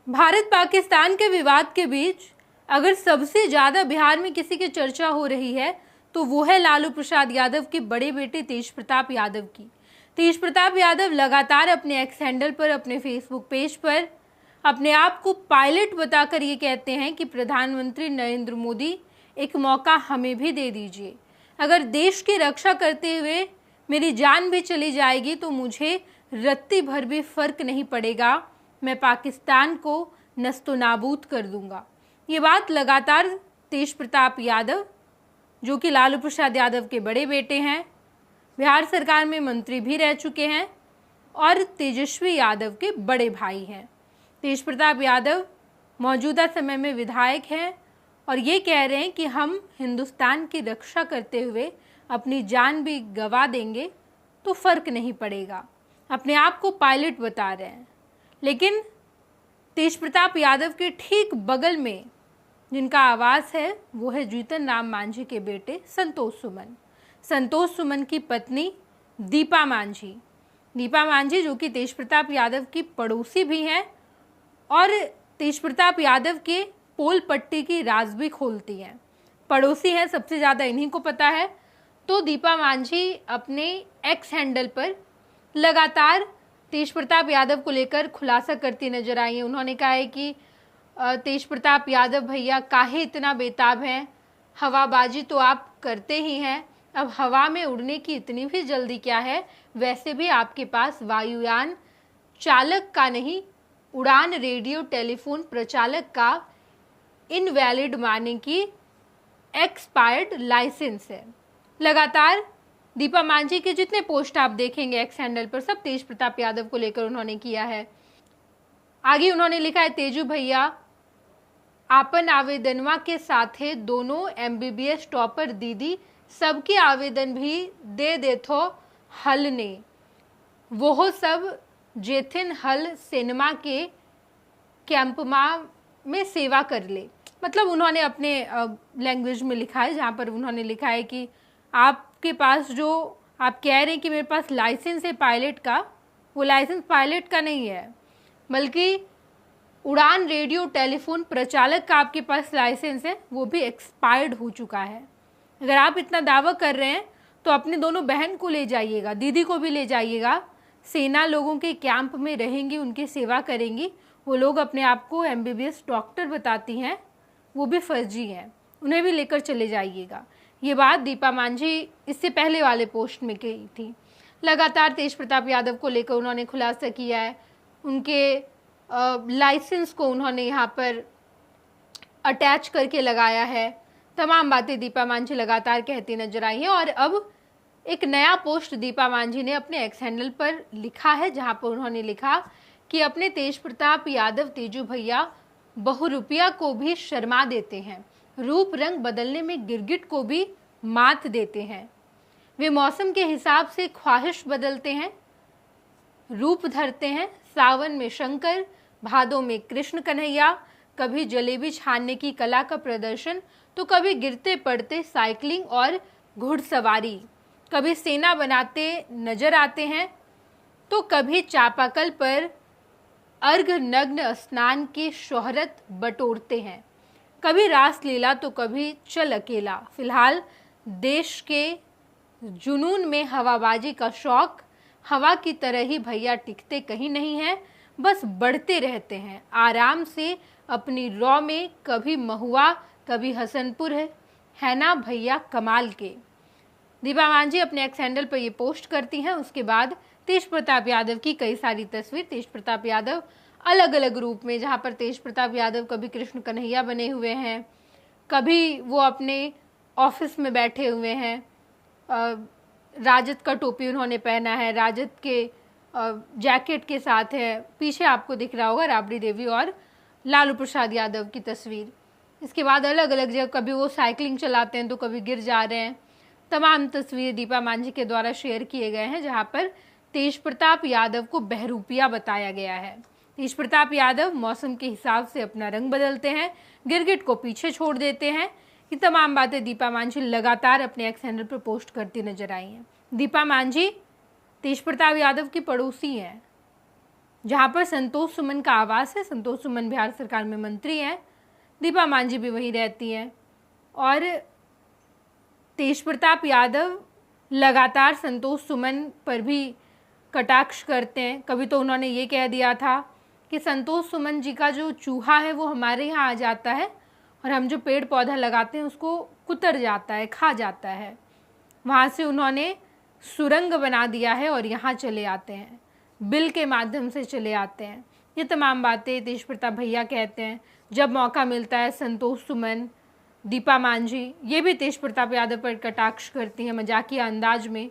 भारत पाकिस्तान के विवाद के बीच अगर सबसे ज्यादा बिहार में किसी की चर्चा हो रही है तो वो है लालू प्रसाद यादव के बड़े बेटे तेज प्रताप यादव की। तेज प्रताप यादव लगातार अपने एक्स हैंडल पर, अपने फेसबुक पेज पर अपने आप को पायलट बताकर ये कहते हैं कि प्रधानमंत्री नरेंद्र मोदी एक मौका हमें भी दे दीजिए। अगर देश की रक्षा करते हुए मेरी जान भी चली जाएगी तो मुझे रत्ती भर भी फर्क नहीं पड़ेगा, मैं पाकिस्तान को नस्तो नाबूद कर दूंगा। ये बात लगातार तेज प्रताप यादव, जो कि लालू प्रसाद यादव के बड़े बेटे हैं, बिहार सरकार में मंत्री भी रह चुके हैं और तेजस्वी यादव के बड़े भाई हैं। तेज प्रताप यादव मौजूदा समय में विधायक हैं और ये कह रहे हैं कि हम हिंदुस्तान की रक्षा करते हुए अपनी जान भी गंवा देंगे तो फर्क नहीं पड़ेगा। अपने आप को पायलट बता रहे हैं। लेकिन तेज प्रताप यादव के ठीक बगल में जिनका आवास है वो है जीतन राम मांझी के बेटे संतोष सुमन। संतोष सुमन की पत्नी दीपा मांझी, जो कि तेज प्रताप यादव की पड़ोसी भी हैं और तेज प्रताप यादव के पोल पट्टी की राज भी खोलती हैं। पड़ोसी हैं, सबसे ज़्यादा इन्हीं को पता है। तो दीपा मांझी अपने एक्स हैंडल पर लगातार तेज प्रताप यादव को लेकर खुलासा करती नजर आई है। उन्होंने कहा है कि तेज प्रताप यादव भैया काहे इतना बेताब हैं, हवाबाजी तो आप करते ही हैं, अब हवा में उड़ने की इतनी भी जल्दी क्या है, वैसे भी आपके पास वायुयान चालक का नहीं, उड़ान रेडियो टेलीफोन प्रचालक का इनवैलिड माने की एक्सपायर्ड लाइसेंस है। लगातार दीपा मांझी के जितने पोस्ट आप देखेंगे एक्स हैंडल पर, सब तेज प्रताप यादव को लेकर उन्होंने किया है। आगे उन्होंने लिखा है, तेजू भैया आपन आवेदनवा के साथे दोनों MBBS टॉपर दीदी सबके आवेदन भी दे देथो हल ने, वो सब जेथिन हल सिनेमा के कैंपमा में सेवा कर ले। मतलब उन्होंने अपने लैंग्वेज में लिखा है, जहाँ पर उन्होंने लिखा है कि आपके पास जो आप कह रहे हैं कि मेरे पास लाइसेंस है पायलट का, वो लाइसेंस पायलट का नहीं है, बल्कि उड़ान रेडियो टेलीफोन प्रचालक का आपके पास लाइसेंस है, वो भी एक्सपायर्ड हो चुका है। अगर आप इतना दावा कर रहे हैं तो अपने दोनों बहन को ले जाइएगा, दीदी को भी ले जाइएगा। सेना लोगों के कैंप में रहेंगी, उनकी सेवा करेंगी, वो लोग अपने आप को MBBS डॉक्टर बताती हैं, वो भी फर्जी हैं, उन्हें भी लेकर चले जाइएगा। ये बात दीपा मांझी इससे पहले वाले पोस्ट में कही थी। लगातार तेज प्रताप यादव को लेकर उन्होंने खुलासा किया है, उनके लाइसेंस को उन्होंने यहाँ पर अटैच करके लगाया है। तमाम बातें दीपा मांझी लगातार कहती नजर आई हैं और अब एक नया पोस्ट दीपा मांझी ने अपने एक्स हैंडल पर लिखा है, जहाँ पर उन्होंने लिखा कि अपने तेज प्रताप यादव तेजू भैया बहुरूपिया को भी शर्मा देते हैं, रूप रंग बदलने में गिरगिट को भी मात देते हैं, वे मौसम के हिसाब से ख्वाहिश बदलते हैं, रूप धरते हैं, सावन में शंकर, भादों में कृष्ण कन्हैया, कभी जलेबी छानने की कला का प्रदर्शन तो कभी गिरते पड़ते साइकिलिंग और घुड़सवारी, कभी सेना बनाते नजर आते हैं तो कभी चापाकल पर अर्घ नग्न स्नान की शोहरत बटोरते हैं, कभी रास लीला तो कभी चल अकेला। फिलहाल देश के जुनून में हवाबाजी का शौक, हवा की तरह ही भैया टिकते कहीं नहीं हैं, बस बढ़ते रहते हैं आराम से अपनी रॉ में, कभी महुआ कभी हसनपुर है ना भैया कमाल के। दीपा मांझी अपने एक्स हैंडल पर ये पोस्ट करती हैं। उसके बाद तेज प्रताप यादव की कई सारी तस्वीर, तेज प्रताप यादव अलग अलग रूप में, जहाँ पर तेज प्रताप यादव कभी कृष्ण कन्हैया बने हुए हैं, कभी वो अपने ऑफिस में बैठे हुए हैं, राजद का टोपी उन्होंने पहना है, राजद के जैकेट के साथ है, पीछे आपको दिख रहा होगा राबड़ी देवी और लालू प्रसाद यादव की तस्वीर। इसके बाद अलग अलग जगह कभी वो साइकिलिंग चलाते हैं तो कभी गिर जा रहे हैं। तमाम तस्वीर दीपा मांझी के द्वारा शेयर किए गए हैं, जहाँ पर तेज प्रताप यादव को बहरूपिया बताया गया है। तेज प्रताप यादव मौसम के हिसाब से अपना रंग बदलते हैं, गिरगिट को पीछे छोड़ देते हैं। ये तमाम बातें दीपा मांझी लगातार अपने एक्स हैंडल पर पोस्ट करती नजर आई हैं। दीपा मांझी तेज प्रताप यादव की पड़ोसी हैं जहाँ पर संतोष सुमन का आवास है। संतोष सुमन बिहार सरकार में मंत्री हैं, दीपा मांझी भी वहीं रहती हैं। और तेज प्रताप यादव लगातार संतोष सुमन पर भी कटाक्ष करते हैं। कभी तो उन्होंने ये कह दिया था कि संतोष सुमन जी का जो चूहा है वो हमारे यहाँ आ जाता है और हम जो पेड़ पौधा लगाते हैं उसको कुतर जाता है, खा जाता है। वहाँ से उन्होंने सुरंग बना दिया है और यहाँ चले आते हैं, बिल के माध्यम से चले आते हैं। ये तमाम बातें तेज प्रताप भैया कहते हैं। जब मौका मिलता है संतोष सुमन, दीपा मांझी ये भी तेज प्रताप यादव पर कटाक्ष करती हैं मजाकिया अंदाज में।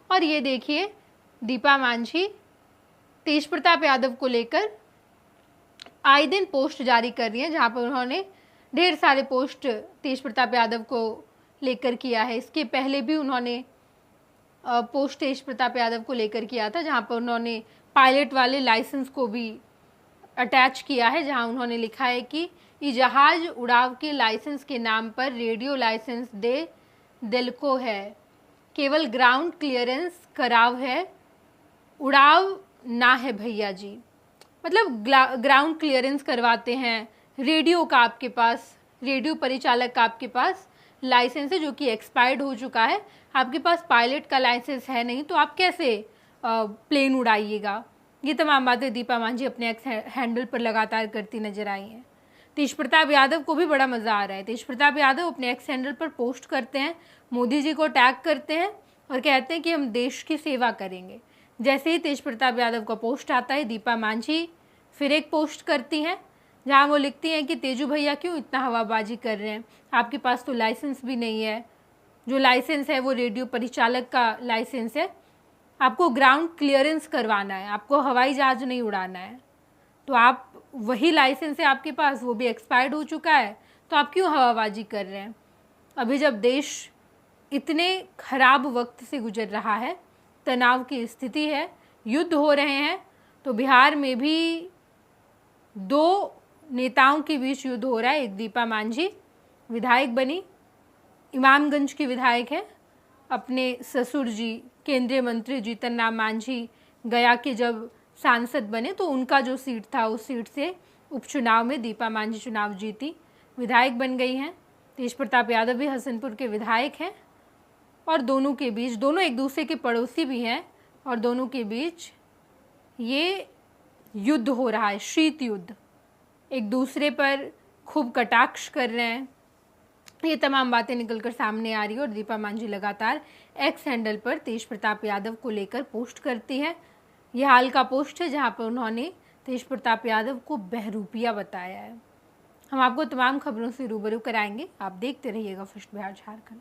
और ये देखिए दीपा मांझी तेज प्रताप यादव को लेकर आए दिन पोस्ट जारी कर रही हैं, जहाँ पर उन्होंने ढेर सारे पोस्ट तेज प्रताप यादव को लेकर किया है। इसके पहले भी उन्होंने पोस्ट तेज प्रताप यादव को लेकर किया था, जहाँ पर उन्होंने पायलट वाले लाइसेंस को भी अटैच किया है, जहाँ उन्होंने लिखा है कि ये जहाज उड़ाव के लाइसेंस के नाम पर रेडियो लाइसेंस दे दिल को है, केवल ग्राउंड क्लियरेंस कराव है, उड़ाव ना है भैया जी। मतलब ग्राउंड क्लियरेंस करवाते हैं, रेडियो का आपके पास, रेडियो परिचालक का आपके पास लाइसेंस है जो कि एक्सपायर्ड हो चुका है, आपके पास पायलट का लाइसेंस है नहीं, तो आप कैसे प्लेन उड़ाइएगा। ये तमाम बातें दीपा मांझी अपने एक्स हैंडल पर लगातार करती नजर आई हैं। तेज प्रताप यादव को भी बड़ा मज़ा आ रहा है। तेज प्रताप यादव अपने एक्स हैंडल पर पोस्ट करते हैं, मोदी जी को टैग करते हैं और कहते हैं कि हम देश की सेवा करेंगे। जैसे ही तेज प्रताप यादव का पोस्ट आता है, दीपा मांझी फिर एक पोस्ट करती हैं जहाँ वो लिखती हैं कि तेजू भैया क्यों इतना हवाबाजी कर रहे हैं, आपके पास तो लाइसेंस भी नहीं है, जो लाइसेंस है वो रेडियो परिचालक का लाइसेंस है, आपको ग्राउंड क्लियरेंस करवाना है, आपको हवाई जहाज नहीं उड़ाना है, तो आप वही लाइसेंस है आपके पास, वो भी एक्सपायर्ड हो चुका है, तो आप क्यों हवाबाजी कर रहे हैं। अभी जब देश इतने खराब वक्त से गुजर रहा है, तनाव की स्थिति है, युद्ध हो रहे हैं, तो बिहार में भी दो नेताओं के बीच युद्ध हो रहा है। एक दीपा मांझी विधायक बनी, इमामगंज की विधायक है, अपने ससुर जी केंद्रीय मंत्री जीतन राम मांझी गया के जब सांसद बने तो उनका जो सीट था उस सीट से उपचुनाव में दीपा मांझी चुनाव जीती, विधायक बन गई हैं। तेज प्रताप यादव भी हसनपुर के विधायक हैं और दोनों के बीच, दोनों एक दूसरे के पड़ोसी भी हैं और दोनों के बीच ये युद्ध हो रहा है, शीत युद्ध, एक दूसरे पर खूब कटाक्ष कर रहे हैं। ये तमाम बातें निकलकर सामने आ रही है और दीपा मांझी लगातार एक्स हैंडल पर तेज प्रताप यादव को लेकर पोस्ट करती है। ये हाल का पोस्ट है जहां पर उन्होंने तेज प्रताप यादव को बहरूपिया बताया है। हम आपको तमाम खबरों से रूबरू कराएंगे, आप देखते रहिएगा first Bihar Jharkhand.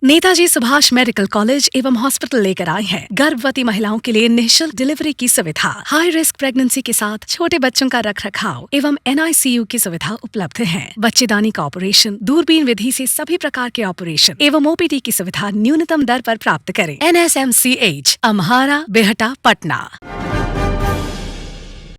Netaji Subhash medical college एवं हॉस्पिटल लेकर आए हैं गर्भवती महिलाओं के लिए निःशुल्क डिलीवरी की सुविधा। हाई रिस्क प्रेगनेंसी के साथ छोटे बच्चों का रखरखाव एवं NICU की सुविधा उपलब्ध है। बच्चेदानी का ऑपरेशन, दूरबीन विधि से सभी प्रकार के ऑपरेशन एवं OPD की सुविधा न्यूनतम दर पर प्राप्त करें। NSMCH, अम्हारा, बेहटा, पटना।